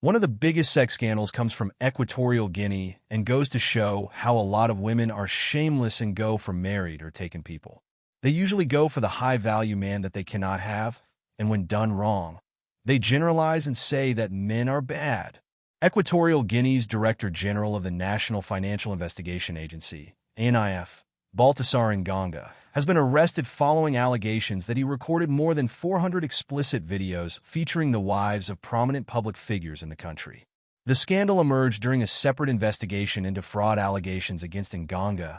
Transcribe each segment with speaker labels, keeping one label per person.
Speaker 1: One of the biggest sex scandals comes from Equatorial Guinea and goes to show how a lot of women are shameless and go for married or taken people. They usually go for the high-value man that they cannot have, and when done wrong, they generalize and say that men are bad. Equatorial Guinea's Director General of the National Financial Investigation Agency, NIF, Baltasar Egonga, has been arrested following allegations that he recorded more than 400 explicit videos featuring the wives of prominent public figures in the country. The scandal emerged during a separate investigation into fraud allegations against Egonga,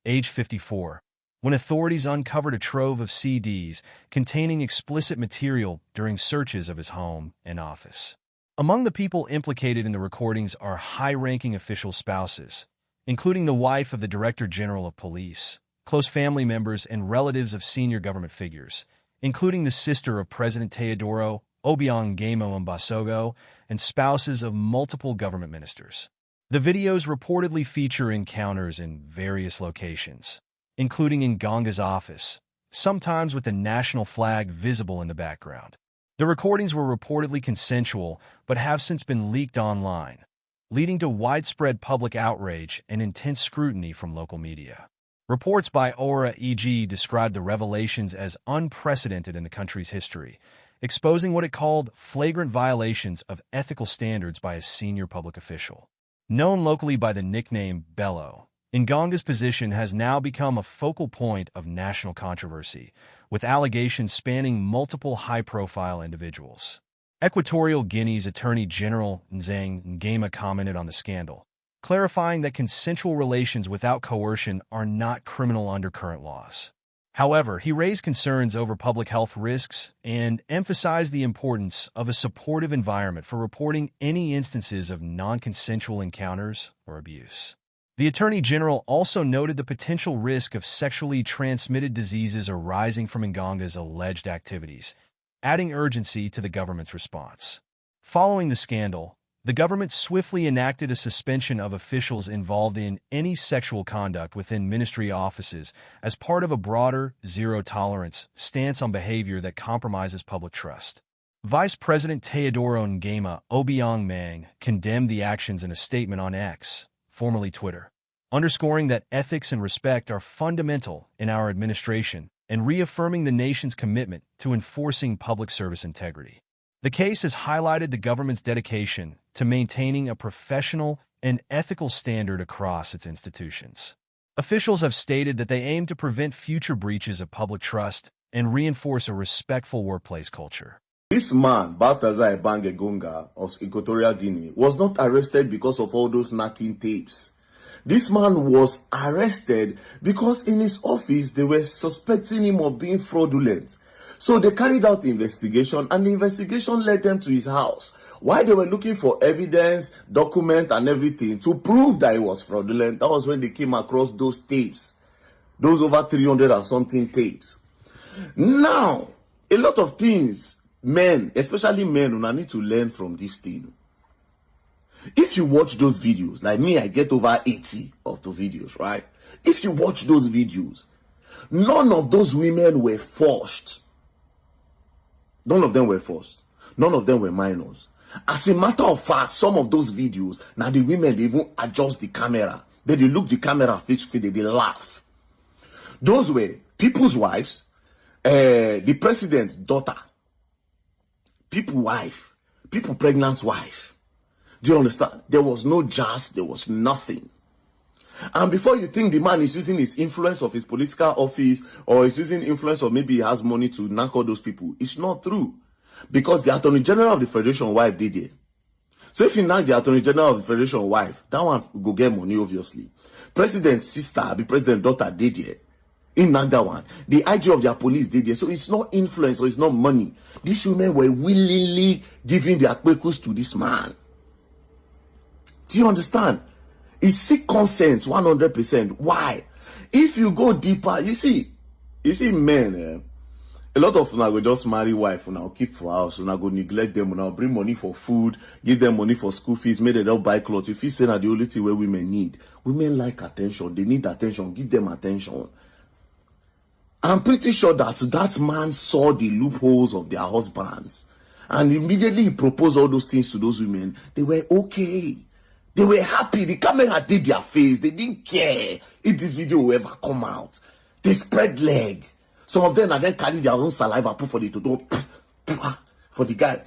Speaker 1: age 54, when authorities uncovered a trove of CDs containing explicit material during searches of his home and office. Among the people implicated in the recordings are high-ranking official spouses, including the wife of the Director General of Police, close family members and relatives of senior government figures, including the sister of President Teodoro Obiang Nguema, and spouses of multiple government ministers. The videos reportedly feature encounters in various locations, including in Ngonga's office, sometimes with the national flag visible in the background. The recordings were reportedly consensual but have since been leaked online, leading to widespread public outrage and intense scrutiny from local media. Reports by Aura EG described the revelations as unprecedented in the country's history, exposing what it called flagrant violations of ethical standards by a senior public official. Known locally by the nickname Bello, Ngonga's position has now become a focal point of national controversy, with allegations spanning multiple high-profile individuals. Equatorial Guinea's Attorney General Nzang Nguema commented on the scandal, clarifying that consensual relations without coercion are not criminal under current laws. However, he raised concerns over public health risks and emphasized the importance of a supportive environment for reporting any instances of non-consensual encounters or abuse. The Attorney General also noted the potential risk of sexually transmitted diseases arising from Ngonga's alleged activities, adding urgency to the government's response. Following the scandal, the government swiftly enacted a suspension of officials involved in any sexual conduct within ministry offices as part of a broader, zero-tolerance stance on behavior that compromises public trust. Vice President Teodoro Obiang condemned the actions in a statement on X, formerly Twitter, underscoring that ethics and respect are fundamental in our administration and reaffirming the nation's commitment to enforcing public service integrity. The case has highlighted the government's dedication to maintaining a professional and ethical standard across its institutions. Officials have stated that they aim to prevent future breaches of public trust and reinforce a respectful workplace culture.
Speaker 2: This man, Baltasar Egonga of Equatorial Guinea, was not arrested because of all those knocking tapes. This man was arrested because in his office they were suspecting him of being fraudulent. So they carried out the investigation, and the investigation led them to his house. While they were looking for evidence, document, and everything to prove that he was fraudulent, that was when they came across those tapes. Those over 300 and something tapes. Now, a lot of things, men, especially men, will need to learn from this thing. If you watch those videos, like me, I get over 80 of the videos, right? If you watch those videos, none of those women were forced. None of them were forced. None of them were minors. As a matter of fact, some of those videos, now the women, they even adjust the camera. They look the camera face, they laugh. Those were people's wives, the president's daughter, people's wife, people pregnant wife. Do you understand? There was no jazz, there was nothing. And before you think the man is using his influence of his political office or is using influence or maybe he has money to knock all those people, it's not true. Because the Attorney General of the Federation wife did it. So if you knock the Attorney General of the Federation wife, that one go get money, obviously. President's sister, the president's daughter did it. In that one, the IG of their police did it. So it's not influence or it's not money. These women were willingly giving their kwekus to this man. Do you understand? It's seek consent 100%. Why? If you go deeper, you see men, a lot of them will just marry wife and I'll keep for house and I'll go neglect them and I'll bring money for food, give them money for school fees, make them help buy clothes. If you say that the only thing where women need, women like attention, they need attention, give them attention. I'm pretty sure that man saw the loopholes of their husbands And immediately he proposed all those things to those women. They were okay. They were happy. The camera did their face. They didn't care if this video will ever come out. They spread leg. Some of them are then carrying their own saliva, put for the toto, for the guy.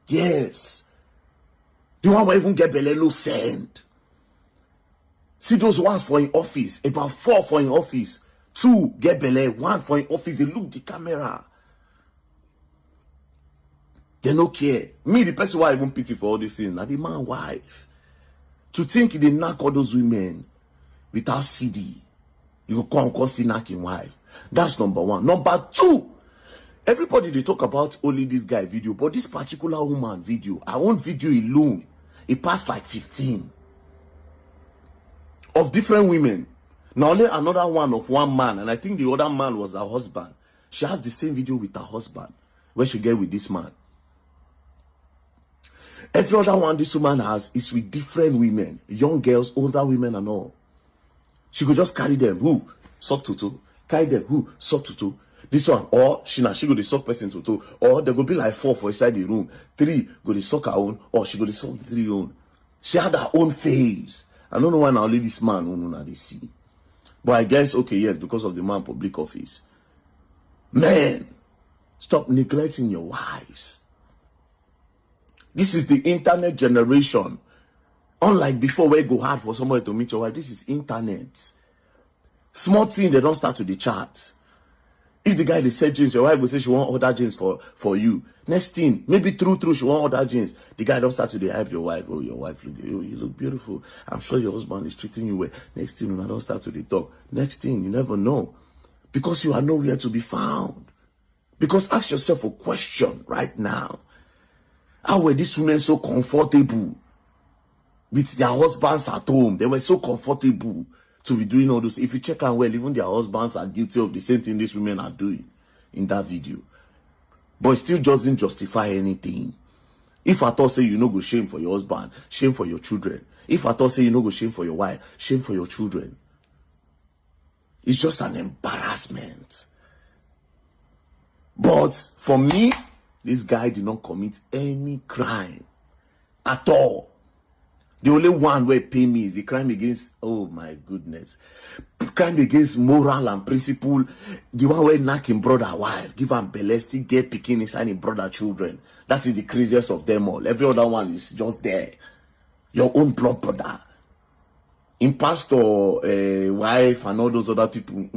Speaker 2: Yes. The one will even get belelo send. See those ones for in office. About 4 for in office. 2 get belle. 1 for in office. They look the camera. They no care. Me, the person who I even pity for all these things, now the man wife. To think they knock all those women without CD. You go come and see knocking wife. That's number 1. Number 2, everybody they talk about only this guy video, but this particular woman video, I want video alone. It passed like 15 of different women. Now only another one of one man, and I think the other man was her husband. She has the same video with her husband, where she get with this man. Every other one this woman has is with different women, young girls, older women and all. She could just carry them, who? Suck tutu. Carry them, who? Suck tutu. This one, or she go the suck person tutu. Or there go be like 4 for inside the room. 3 go the suck her own, or she go the suck 3 own. She had her own phase. I don't know why now only this man who know they see. But I guess, okay, yes, because of the man public office. Man, stop neglecting your wives. This is the internet generation. Unlike before where it go hard for somebody to meet your wife, this is internet. Small thing, they don't start to the chat. If the guy they said jeans, your wife will say she want order jeans for you. Next thing, maybe true, she want order jeans. The guy don't start to hype your wife. Oh, your wife look, you look beautiful. I'm sure your husband is treating you well. Next thing, I don't start to the talk. Next thing, you never know. Because you are nowhere to be found. Because ask yourself a question right now. How were these women so comfortable with their husbands at home? They were so comfortable to be doing all those. If you check out well, even their husbands are guilty of the same thing these women are doing in that video. But it still doesn't justify anything. If I thought say you no go shame for your husband, shame for your children. If I thought say you no go shame for your wife, shame for your children. It's just an embarrassment. But for me, this guy did not commit any crime at all. The only one where pay me is the crime against, oh my goodness, crime against moral and principle. The one where knock him brother wife, give him belesti, get picking inside him brother children. That is the craziest of them all. Every other one is just there. Your own blood brother. In pastor, wife, and all those other people.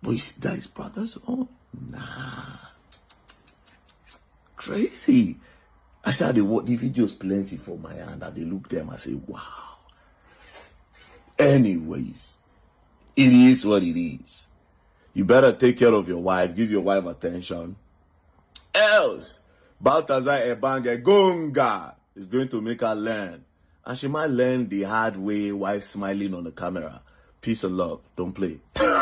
Speaker 2: But you see that is brothers? Oh, nah. Crazy. I said the videos plenty for my hand and they look them. I say, wow. Anyways, it is what it is. You better take care of your wife. Give your wife attention. Else, Balthazar ebang egonga is going to make her learn. And she might learn the hard way while smiling on the camera. Peace and love. Don't play.